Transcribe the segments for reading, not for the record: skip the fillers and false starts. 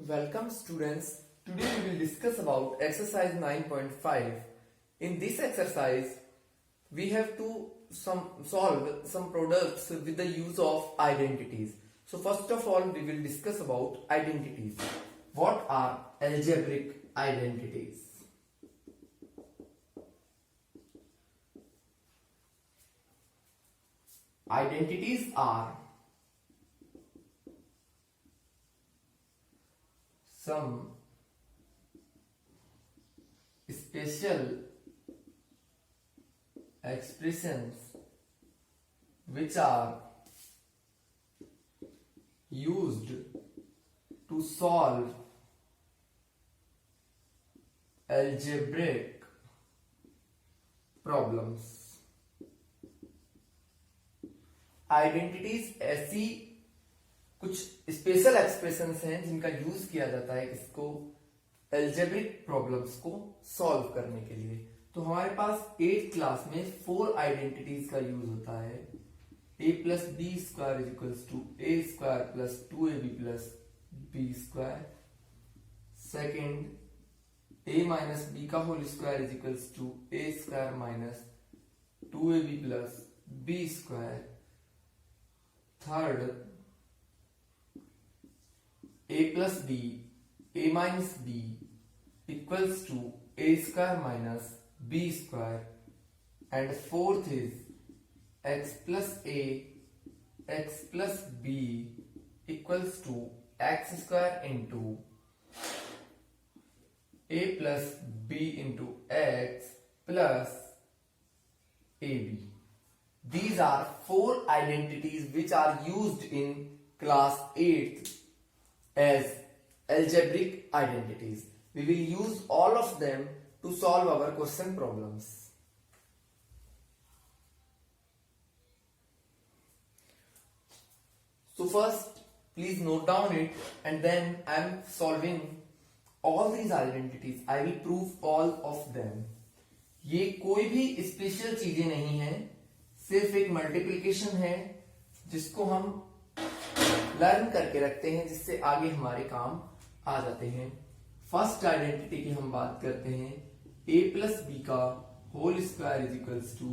Welcome students. Today we will discuss about exercise 9.5. In this exercise, we have to solve some products with the use of identities. So first of all, we will discuss about identities. What are algebraic identities? Identities are some special expressions which are used to solve algebraic problems. Identities ऐसी कुछ special expressions हैं जिनका use किया जाता है इसको algebraic problems को solve करने के लिए। तो हमारे पास 8th क्लास में 4 आइडेंटिटीज का यूज होता है। a plus B square is equals to A square plus 2ab plus B square. Second a minus b का whole square is equals to A square minus 2ab plus B square. Third a plus b, a minus b equals to a square minus b square, and fourth is x plus a, x plus b equals to x square into a plus b into x plus ab. These are 4 identities which are used in class 8th as algebraic identities. We will use all of them to solve our question problems. So first, please note down it, and then I am solving all these identities. I will prove all of them. ये कोई भी special चीजें नहीं है, सिर्फ एक multiplication है जिसको हम लर्न करके रखते हैं, जिससे आगे हमारे काम आ जाते हैं। फर्स्ट आइडेंटिटी की हम बात करते हैं। a प्लस बी का whole square is equals to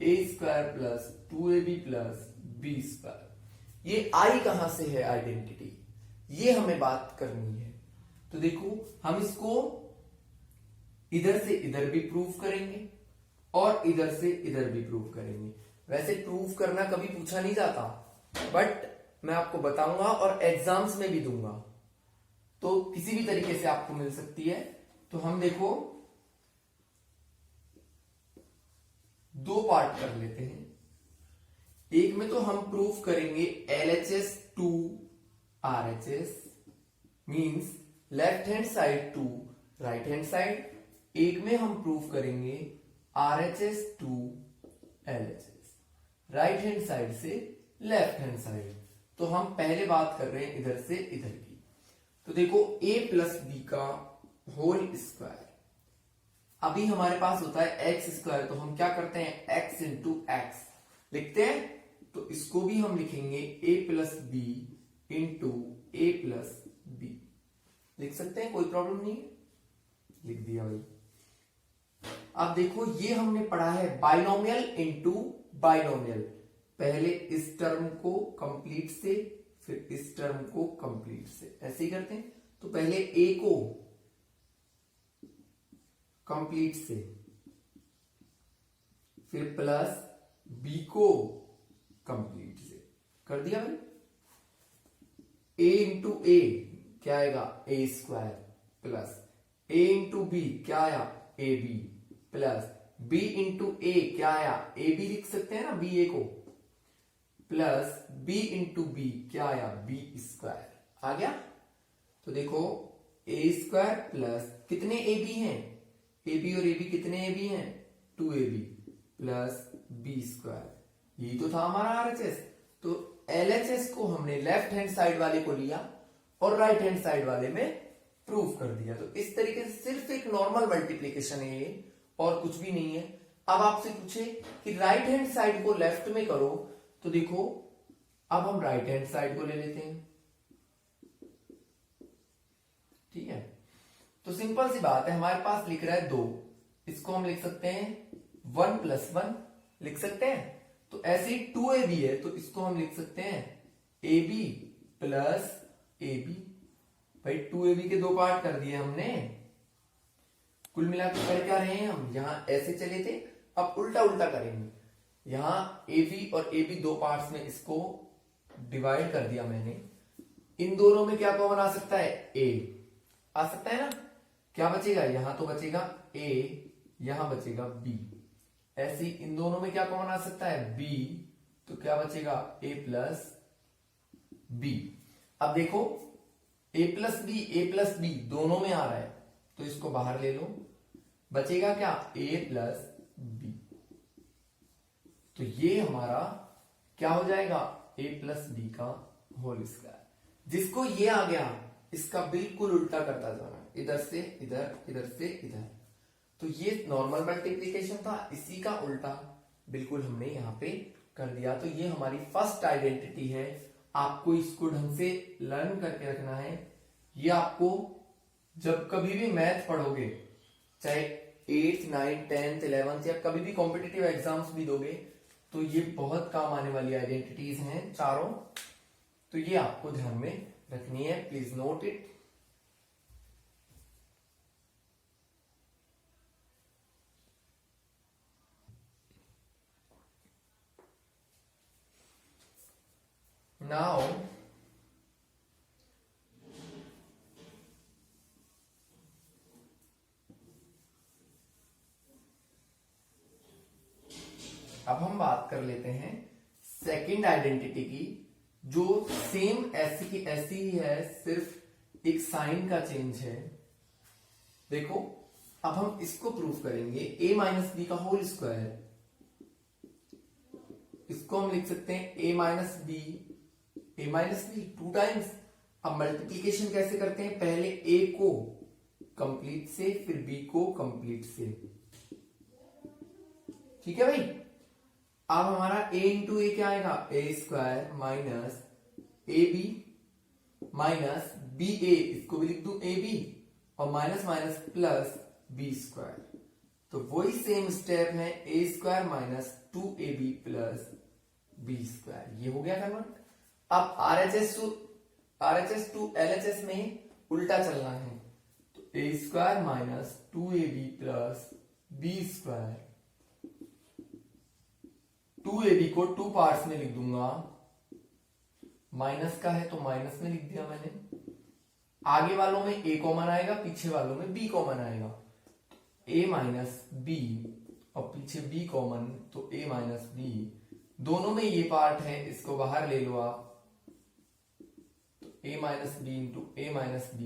A square plus 2ab plus B square. ये आई कहां से है आइडेंटिटी, ये हमें बात करनी है। तो देखो, हम इसको इधर से इधर भी प्रूव करेंगे और इधर से इधर भी प्रूव करेंगे। वैसे प्रूव करना कभी पूछा नहीं जाता, बट मैं आपको बताऊंगा और एग्जाम्स में भी दूंगा, तो किसी भी तरीके से आपको मिल सकती है। तो हम देखो 2 पार्ट कर लेते हैं। एक में तो हम प्रूव करेंगे LHS to RHS, means left hand side to right hand side. एक में हम प्रूव करेंगे RHS to LHS, right hand side से लेफ्ट हैंड साइड। तो हम पहले बात कर रहे हैं इधर से इधर की। तो देखो a प्लस बी का होल स्क्वायर, अभी हमारे पास होता है x स्क्वायर, तो हम क्या करते हैं x इंटू एक्स लिखते हैं। तो इसको भी हम लिखेंगे a plus B into A plus B, लिख सकते हैं, कोई प्रॉब्लम नहीं है, लिख दिया भाई। अब देखो, ये हमने पढ़ा है बाइनोमियल इंटू बाइनोमियल। पहले इस टर्म को कंप्लीट से, फिर इस टर्म को कंप्लीट से, ऐसे ही करते हैं। तो पहले a को कंप्लीट से, फिर प्लस b को कंप्लीट से कर दिया भाई। a इंटू ए क्या आएगा, a square, plus a into b क्या आया, a b, plus b into a क्या आया, ए बी लिख सकते हैं ना, बी ए को, प्लस b इंटू बी क्या आया, बी स्क्वायर आ गया। तो देखो ए स्क्वायर प्लस कितने ए बी हैं, ए बी और ए बी कितने ए बी हैं, 2ab प्लस बी स्क्वायर। यही तो था हमारा RHS। तो LHS को हमने लेफ्ट हैंड साइड वाले को लिया और राइट हैंड साइड वाले में प्रूव कर दिया। तो इस तरीके से सिर्फ एक नॉर्मल मल्टीप्लीकेशन है ये, और कुछ भी नहीं है। अब आपसे पूछे कि राइट हैंड साइड को लेफ्ट में करो, तो देखो अब हम राइट हैंड साइड को ले लेते हैं। ठीक है, तो सिंपल सी बात है, हमारे पास लिख रहा है 2, इसको हम लिख सकते हैं 1 + 1 लिख सकते हैं। तो ऐसे ही 2ab है तो इसको हम लिख सकते हैं ab + ab। भाई 2ab के 2 पार्ट कर दिए हमने, कुल मिलाकर कर क्या रहे हैं हम, यहां ऐसे चले थे, अब उल्टा उल्टा करेंगे। यहां ab और ab 2 पार्ट्स में इसको डिवाइड कर दिया मैंने। इन दोनों में क्या कॉमन आ सकता है, a आ सकता है ना। क्या बचेगा, यहां तो बचेगा a, यहां बचेगा b। ऐसे ही इन दोनों में क्या कॉमन आ सकता है, b, तो क्या बचेगा a + b। अब देखो a + b दोनों में आ रहा है तो इसको बाहर ले लो, बचेगा क्या, a + b। तो ये हमारा क्या हो जाएगा, a + b का होल स्क्वायर। जिसको ये आ गया इसका बिल्कुल उल्टा करता जाना, इधर से इधर, इधर से इधर। तो ये नॉर्मल मल्टीप्लिकेशन था, इसी का उल्टा बिल्कुल हमने यहां पे कर दिया। तो ये हमारी फर्स्ट आइडेंटिटी है, आपको इसको ढंग से लर्न करके रखना है। ये आपको जब कभी भी मैथ पढ़ोगे, चाहे 8th 9th 10th 11th या कभी भी कॉम्पिटिटिव एग्जाम्स भी दोगे, तो ये बहुत काम आने वाली आइडेंटिटीज हैं चारों। तो ये आपको ध्यान में रखनी है, प्लीज नोट इट। नाउ अब हम बात कर लेते हैं सेकंड आइडेंटिटी की, जो सेम ऐसी की ऐसी ही है, सिर्फ एक साइन का चेंज है। देखो अब हम इसको प्रूफ करेंगे, a - b का होल स्क्वायर। इसको हम लिख सकते हैं a - b 2 टाइम्स। अब मल्टीप्लीकेशन कैसे करते हैं, पहले a को कंप्लीट से, फिर b को कंप्लीट से। ठीक है भाई। अब हमारा a × a क्या आएगा, a² - ab - ba, इसको भी लिख दूं ab, और माइनस प्लस b²। तो वही सेम स्टेप है, a² - 2ab + b²। ये हो गया कन्वर्ट। अब RHS टू LHS में उल्टा चलना है, तो a² - 2ab + b²। 2ab को 2 पार्ट्स में लिख दूंगा, माइनस का है तो माइनस में लिख दिया मैंने। आगे वालों में a कॉमन आएगा, पीछे वालों में b कॉमन आएगा, a - b, और पीछे b कॉमन, तो a - b। दोनों में ये पार्ट है, इसको बाहर ले लो आप, तो a - b × a - b,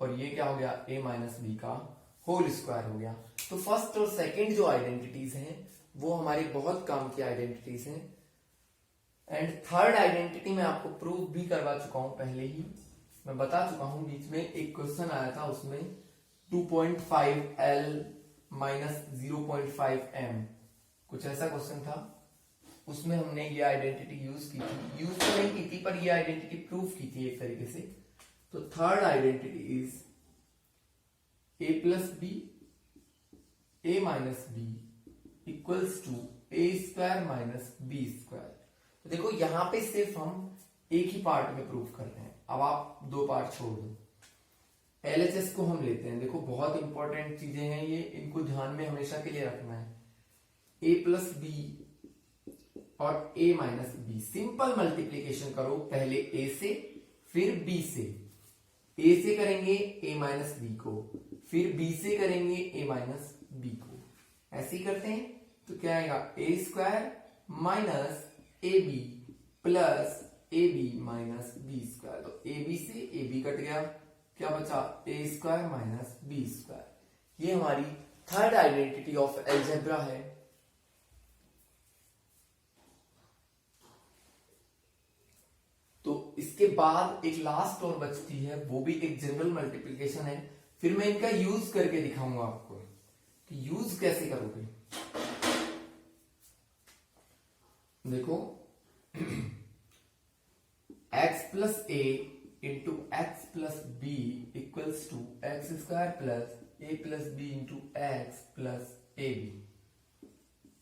और ये क्या हो गया, a - b का होल स्क्वायर हो गया। तो फर्स्ट और सेकंड जो आइडेंटिटीज हैं वो हमारी बहुत काम की आइडेंटिटीज हैं। एंड थर्ड आइडेंटिटी मैं आपको प्रूव भी करवा चुका हूं, पहले ही मैं बता चुका हूं। बीच में एक क्वेश्चन आया था, उसमें 2.5L - 0.5M, कुछ ऐसा क्वेश्चन था। उसमें हमने ये आइडेंटिटी यूज की थी, यूज तो नहीं की थी पर ये आइडेंटिटी प्रूव की थी एक तरीके से। तो third identity is a + b, a - b equals to a² - b²। तो देखो यहां पे सिर्फ हम एक ही पार्ट में प्रूफ कर रहे हैं, अब आप 2 पार्ट छोड़ दो। LHS को हम लेते हैं, देखो बहुत इंपॉर्टेंट चीजें हैं ये, इनको ध्यान में हमेशा के लिए रखना है। a + b और a - b, सिंपल मल्टीप्लीकेशन करो, पहले a से फिर b से। a से करेंगे a - b को, फिर b से करेंगे a - b को, ऐसे ही करते हैं। तो क्या आएगा, a² - ab + ab - b²। तो ab से ab कट गया, क्या बचा, a² - b²। ये हमारी थर्ड आइडेंटिटी ऑफ अलजेब्रा है। तो इसके बाद एक लास्ट और बचती है, वो भी एक जनरल मल्टीप्लिकेशन है। फिर मैं इनका यूज करके दिखाऊंगा आपको कि यूज कैसे करोगे। देखो x + a into X plus B equals to X square plus A plus B into X plus A B.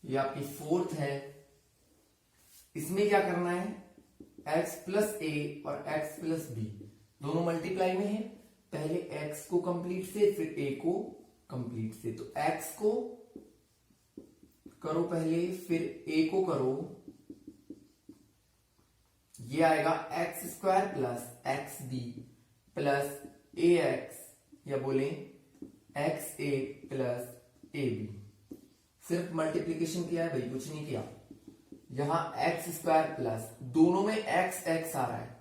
ये आपकी फोर्थ है। इसमें क्या करना है, x प्लस ए और x प्लस बी दोनों मल्टीप्लाई में है। पहले x को कंप्लीट से फिर a को कंप्लीट से, तो x को करो पहले फिर a को करो। ये आएगा x square plus x b plus ए एक्स या बोले x a plus A b. सिर्फ मल्टीप्लीकेशन किया है भाई, कुछ नहीं किया। यहां एक्स स्क्वायर प्लस दोनों में एक्स एक्स आ रहा है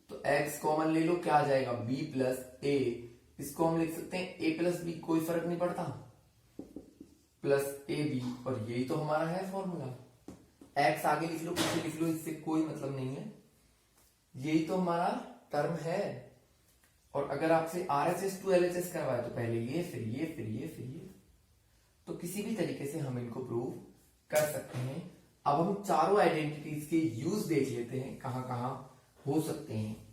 तो एक्स कॉमन ले लो, क्या आ जाएगा बी प्लस ए। इसको हम लिख सकते हैं ए प्लस बी, कोई फर्क नहीं पड़ता, प्लस ए बी, और यही तो हमारा है फॉर्मूला। एक्स आगे लिख लो पीछे लिख लो, इससे कोई मतलब नहीं है, यही तो हमारा टर्म है। और अगर आपसे RHS टू LHS करवाए तो पहले ये फिर ये फिर ये फिर ये, तो किसी भी तरीके से हम इनको प्रूव कर सकते हैं। अब हम चारों आइडेंटिटीज के यूज देख लेते हैं, कहां कहां हो सकते हैं।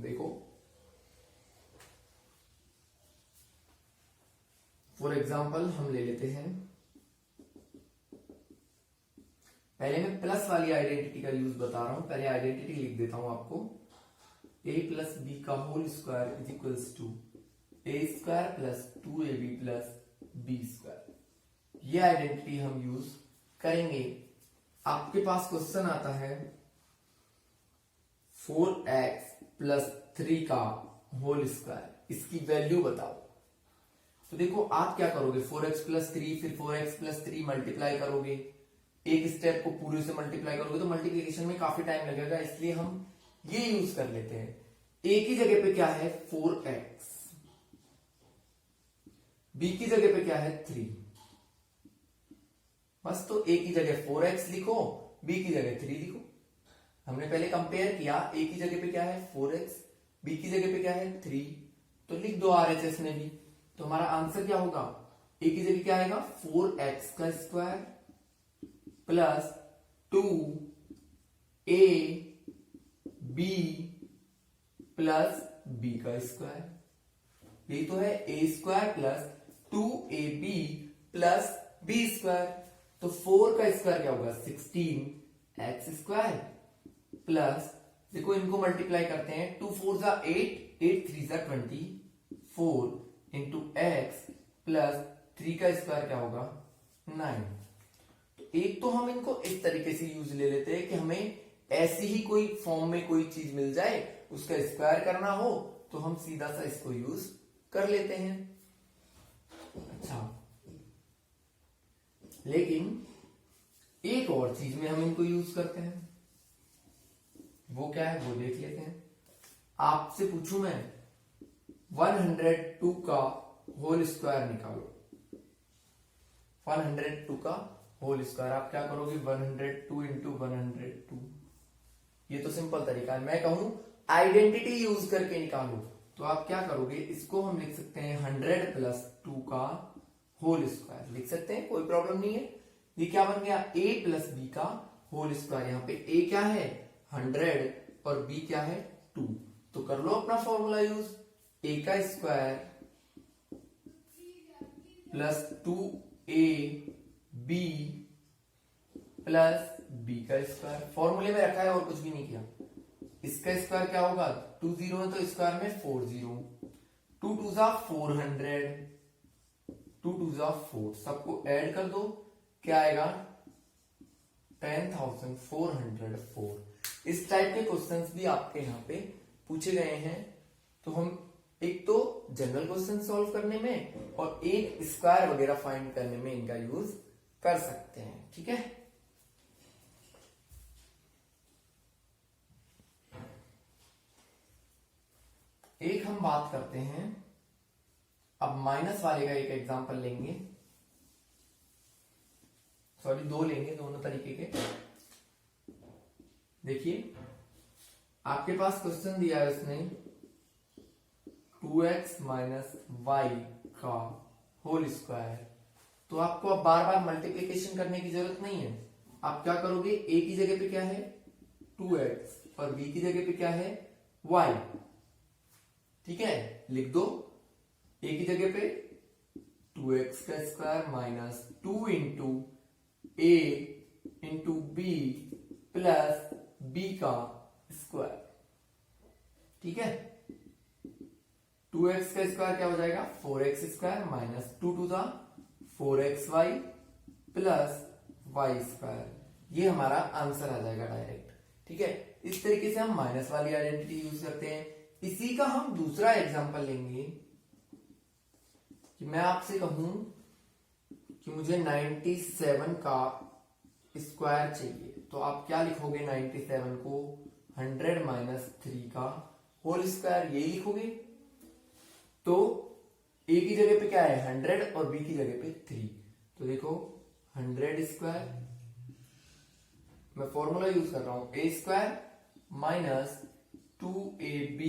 देखो फॉर एग्जाम्पल हम ले लेते हैं, पहले मैं प्लस वाली आइडेंटिटी का यूज बता रहा हूं। पहले आइडेंटिटी लिख देता हूं आपको, a प्लस बी का whole square is equals to A square plus 2ab plus B square. ये आइडेंटिटी हम यूज करेंगे। आपके पास क्वेश्चन आता है 4x प्लस 3 का होल स्क्वायर, इसकी वैल्यू बताओ। तो देखो आप क्या करोगे, 4x प्लस 3 फिर 4x प्लस 3 मल्टीप्लाई करोगे, एक स्टेप को पूरे से मल्टीप्लाई करोगे तो मल्टीप्लिकेशन में काफी टाइम लगेगा, इसलिए हम ये यूज कर लेते हैं। a की जगह पे क्या है 4x, b की जगह पे क्या है 3, बस तो a की जगह 4x लिखो, b की जगह 3 लिखो। हमने पहले कंपेयर किया, a की जगह पे क्या है 4x, b की जगह पे क्या है 3, तो लिख दो RHS में भी। तो हमारा आंसर क्या होगा, a की जगह क्या आएगा 4x का square plus 2ab plus b का स्क्वायर। ये तो है a square plus 2ab plus b square. तो 4 का स्क्वायर क्या होगा 16x स्क्वायर प्लस, देखो इनको मल्टीप्लाई करते हैं, 2 4 जा 8, 8 3 जा 24 इंटू एक्स प्लस 3 का स्क्वायर क्या होगा 9। तो एक तो हम इनको इस तरीके से यूज ले लेते हैं कि हमें ऐसी ही कोई फॉर्म में कोई चीज मिल जाए, उसका स्क्वायर करना हो तो हम सीधा सा इसको यूज कर लेते हैं। अच्छा, लेकिन एक और चीज में हम इनको यूज करते हैं, वो क्या है वो देख लेते हैं। आपसे पूछूं मैं 102 का होल स्क्वायर निकालो, 102 का होल स्क्वायर आप क्या करोगे 102 इंटू 102। ये तो सिंपल तरीका है। मैं कहूं आइडेंटिटी यूज करके निकालो तो आप क्या करोगे, इसको हम लिख सकते हैं 100 प्लस 2 का होल स्क्वायर लिख सकते हैं, कोई प्रॉब्लम नहीं है। ये क्या बन गया a प्लस बी का होल स्क्वायर। यहाँ पे a क्या है 100 और b क्या है 2, तो कर लो अपना फॉर्मूला यूज, a का square plus 2ab plus b का स्क्वायर। फॉर्मूले में रखा है और कुछ भी नहीं किया। इसका स्क्वायर क्या होगा 2 0 है तो स्क्वायर में 4 0, 2 2 जा 400, 2 2 जा 4, सबको ऐड कर दो क्या आएगा 10,404। इस टाइप के क्वेश्चंस भी आपके यहाँ पे पूछे गए हैं। तो हम एक तो जनरल क्वेश्चन सॉल्व करने में और एक स्क्वायर वगैरह फाइंड करने में इनका यूज कर सकते हैं, ठीक है। एक हम बात करते हैं, अब माइनस वाले का एक एग्जांपल लेंगे, सॉरी 2 लेंगे, दोनों तरीके के। देखिए आपके पास क्वेश्चन दिया है उसने 2x माइनस वाई का होल स्क्वायर। तो आपको अब बार बार मल्टीप्लीकेशन करने की जरूरत नहीं है, आप क्या करोगे, a की जगह पे क्या है 2x और b की जगह पे क्या है y। ठीक है, लिख दो a की जगह पे 2x का square minus 2 into a into B plus b का स्क्वायर। ठीक है, 2x का स्क्वायर क्या हो जाएगा 4x square minus 2 to the 4xy plus Y square. ये हमारा आंसर आ जाएगा डायरेक्ट। ठीक है, इस तरीके से हम माइनस वाली आइडेंटिटी यूज करते हैं। इसी का हम दूसरा एग्जांपल लेंगे कि मैं आपसे कहूं कि मुझे 97 का स्क्वायर चाहिए, तो आप क्या लिखोगे 97 को 100 माइनस 3 का होल स्क्वायर, यही लिखोगे। तो a की जगह पे क्या है 100 और b की जगह पे 3, तो देखो 100 स्क्वायर, मैं फॉर्मूला यूज कर रहा हूं a square minus 2ab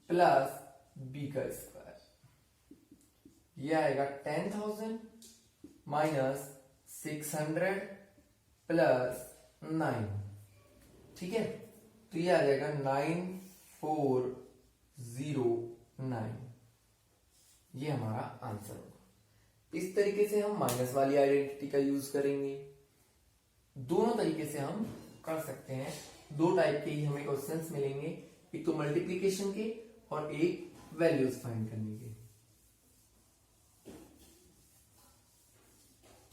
plus b का स्क्वायर, ये आएगा 10,000 माइनस 600 प्लस 9। ठीक है, तो ये आ जाएगा 9409, ये हमारा आंसर होगा। इस तरीके से हम माइनस वाली आइडेंटिटी का यूज करेंगे। दोनों तरीके से हम कर सकते हैं, दो टाइप के ही हमें क्वेश्चंस मिलेंगे, एक तो मल्टीप्लिकेशन के और एक वैल्यूज फाइंड करने के।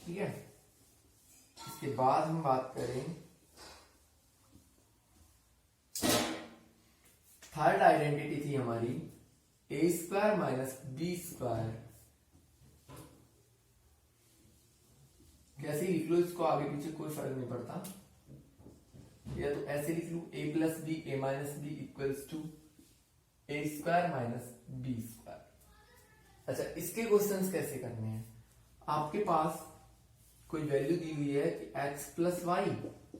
ठीक है, इसके बाद हम बात करें थर्ड आइडेंटिटी थी हमारी a square minus B square. कैसे लिख लो इसको, आगे पीछे कोई फर्क नहीं पड़ता, या तो ऐसे लिख लो a plus B A minus B equals to A square minus B square. अच्छा, इसके क्वेश्चंस कैसे करने हैं, आपके पास कोई वैल्यू दी हुई है कि x प्लस वाई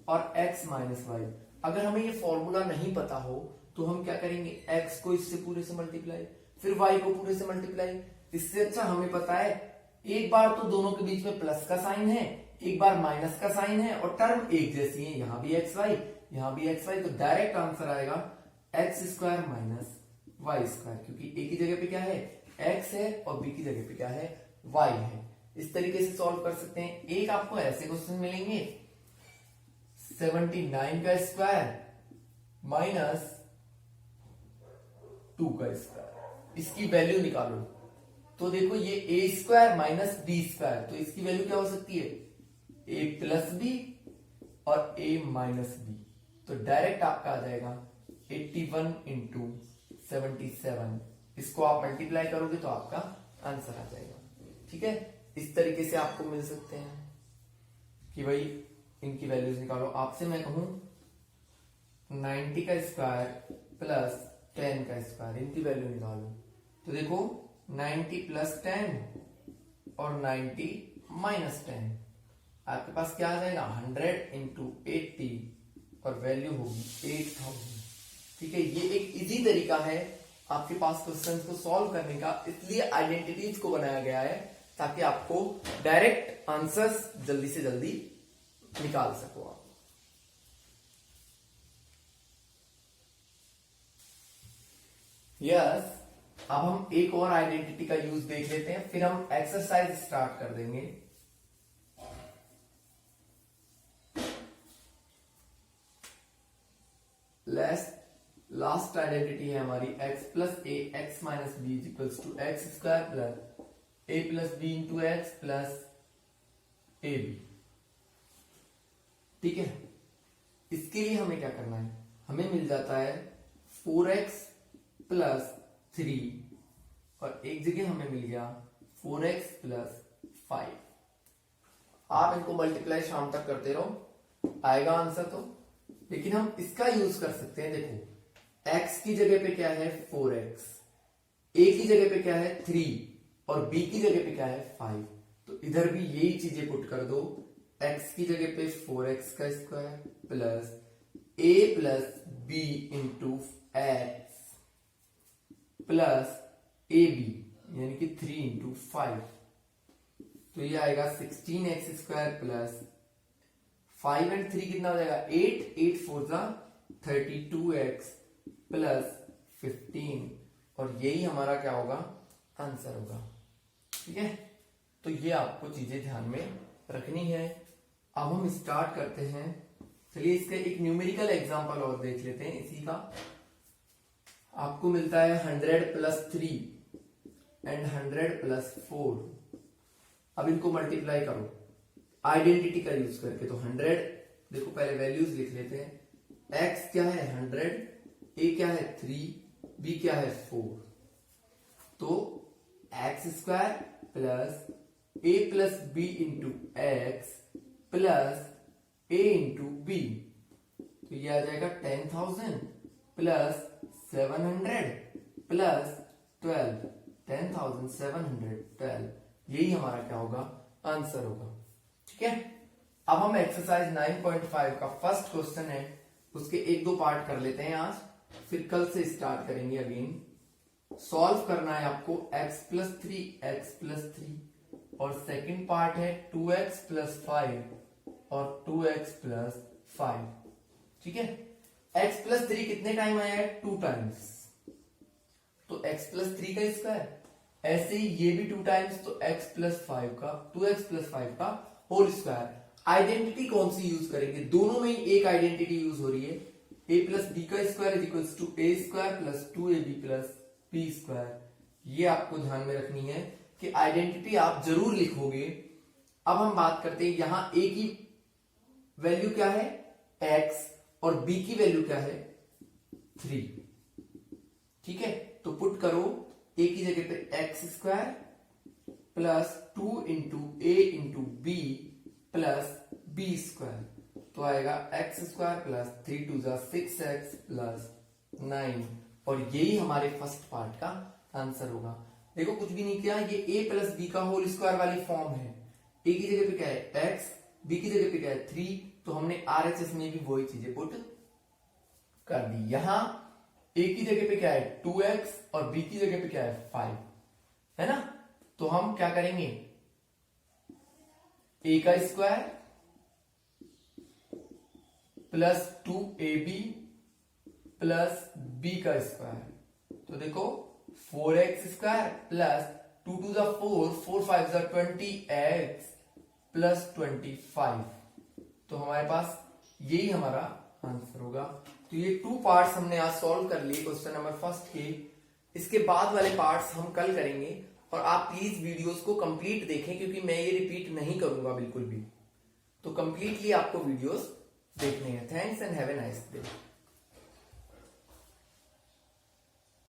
और x माइनस वाई। अगर हमें ये फॉर्मूला नहीं पता हो तो हम क्या करेंगे, x को इससे पूरे से मल्टीप्लाई, फिर y को पूरे से मल्टीप्लाई। इससे अच्छा हमें पता है एक बार तो दोनों के बीच में प्लस का साइन है, एक बार माइनस का साइन है और टर्म एक जैसी है, यहां भी एक्स वाई यहां भी एक्स वाई, तो डायरेक्ट आंसर आएगा x square minus Y square, क्योंकि ए की जगह पे क्या है एक्स है और बी की जगह पे क्या है वाई है। इस तरीके से सॉल्व कर सकते हैं। एक आपको ऐसे क्वेश्चन मिलेंगे 79 का स्क्वायर माइनस 2 का स्क्वायर, इसकी वैल्यू निकालो। तो देखो ये ए स्क्वायर माइनस बी स्क्वायर, तो इसकी वैल्यू क्या हो सकती है ए प्लस बी और ए माइनस बी, तो डायरेक्ट आपका आ जाएगा 81 इंटू 77। इसको आप मल्टीप्लाई करोगे तो आपका आंसर आ जाएगा। ठीक है, इस तरीके से आपको मिल सकते हैं कि भाई इनकी वैल्यूज निकालो। आपसे मैं कहूं 90 का स्क्वायर प्लस 10 का स्क्वायर, इनकी वैल्यू निकालो, तो देखो 90 प्लस 10 और 90 माइनस 10, आपके पास क्या आ जाएगा 100 इंटू 80 और वैल्यू होगी 8000। ठीक है, ये एक इजी तरीका है आपके पास क्वेश्चंस को सॉल्व करने का, इसलिए आइडेंटिटीज को बनाया गया है ताकि आपको डायरेक्ट आंसर्स जल्दी से जल्दी निकाल सको आप। यस, अब हम एक और आइडेंटिटी का यूज देख लेते हैं, फिर हम एक्सरसाइज स्टार्ट कर देंगे। लास्ट आइडेंटिटी है हमारी x plus A X minus B equals to X square plus A plus B into X plus A B. ठीक है, इसके लिए हमें क्या करना है, हमें मिल जाता है 4x प्लस 3 और एक जगह हमें मिल गया 4x प्लस 5। आप इनको मल्टीप्लाई शाम तक करते रहो, आएगा आंसर तो। लेकिन हम इसका यूज कर सकते हैं, देखो x की जगह पे क्या है 4x, a की जगह पे क्या है 3 और b की जगह पे क्या है 5, तो इधर भी यही चीजें पुट कर दो। x की जगह पे 4x का square plus a plus b into X plus A B यानी कि 3 इंटू 5, तो ये आएगा 16x स्क्वायर प्लस 5 एंड 3 कितना हो जाएगा 8, 8 4 जा 32x प्लस 15 और यही हमारा क्या होगा आंसर होगा। ठीक है, तो ये आपको चीजें ध्यान में रखनी है। अब हम स्टार्ट करते हैं। चलिए इसका एक न्यूमेरिकल एग्जांपल और देख लेते हैं इसी का। आपको मिलता है 100 प्लस 3 एंड 100 प्लस 4। अब इनको मल्टीप्लाई करो आइडेंटिटी का यूज करके। तो 100 देखो पहले वैल्यूज लिख लेते हैं। x क्या है 100, a क्या है 3, b क्या है 4। तो x square plus a plus b into X plus a into B, तो ये आ जाएगा 10,000 प्लस 700 प्लस 12, 10,712। यही हमारा क्या होगा आंसर होगा। ठीक है, अब हम एक्सरसाइज 9.5 का फर्स्ट क्वेश्चन है उसके एक दो पार्ट कर लेते हैं आज, फिर कल से स्टार्ट करेंगे अगेन। सॉल्व करना है आपको x प्लस 3 x प्लस 3 और सेकंड पार्ट है 2x प्लस 5 और 2x प्लस 5। ठीक है, x प्लस 3 कितने टाइम आया है 2 टाइम्स, तो x प्लस 3 का स्क्वायर। ऐसे ही ये भी 2 टाइम्स, तो x प्लस 5 का 2x प्लस 5 का होल स्क्वायर। आइडेंटिटी कौन सी यूज करेंगे, दोनों में ही एक आइडेंटिटी यूज हो रही है। a प्लस बी का square is equal to a square plus 2ab plus b square. ये आपको ध्यान में रखनी है कि आइडेंटिटी आप जरूर लिखोगे। अब हम बात करते हैं यहां a की वैल्यू क्या है x और b की वैल्यू क्या है 3। ठीक है, तो पुट करो a की जगह पे x square plus 2 into a into B plus B square, तो आएगा x स्क्वायर प्लस 3 2 जा 6x प्लस 9 और यही हमारे फर्स्ट पार्ट का आंसर होगा। देखो कुछ भी नहीं किया, ये a प्लस बी का होल स्क्वायर वाली फॉर्म है। a की जगह पे क्या है x, b की जगह पे क्या है 3, तो हमने RHS में भी वही चीजें पुट कर दी। यहां a की जगह पे क्या है 2x और b की जगह पे क्या है 5, है ना। तो हम क्या करेंगे a का square plus 2ab plus b का स्क्वायर, तो देखो 4x स्क्वायर प्लस 2 2 जा 4, 4 5 जा 20x प्लस 25, तो हमारे पास यही हमारा आंसर होगा। तो ये 2 पार्ट्स हमने आज सॉल्व कर लिए क्वेश्चन नंबर फर्स्ट के। इसके बाद वाले पार्ट्स हम कल करेंगे और आप प्लीज वीडियोस को कंप्लीट देखें क्योंकि मैं ये रिपीट नहीं करूंगा बिल्कुल भी। तो कंप्लीटली आपको वीडियोस देखने हैं। Thanks and have a nice day.